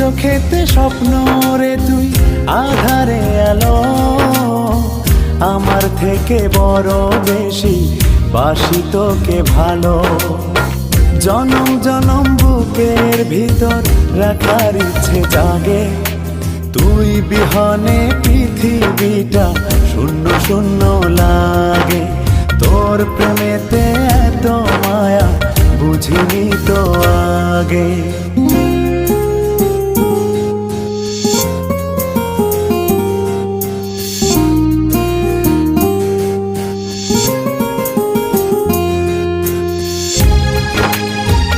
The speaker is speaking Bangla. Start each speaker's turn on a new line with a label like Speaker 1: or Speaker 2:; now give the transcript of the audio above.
Speaker 1: চোখেতে স্বপ্ন রে তুই আধারে আলো, আমার থেকে বড় বেশি বাসি তোকে ভালো। জনম জনম বুকের ভিতর রাখার ইচ্ছে জাগে, তুই বিহনে পৃথিবীটা শূন্য শূন্য লাগে। তোর প্রেমেতে এত মায়া বুঝিনি তো আগে।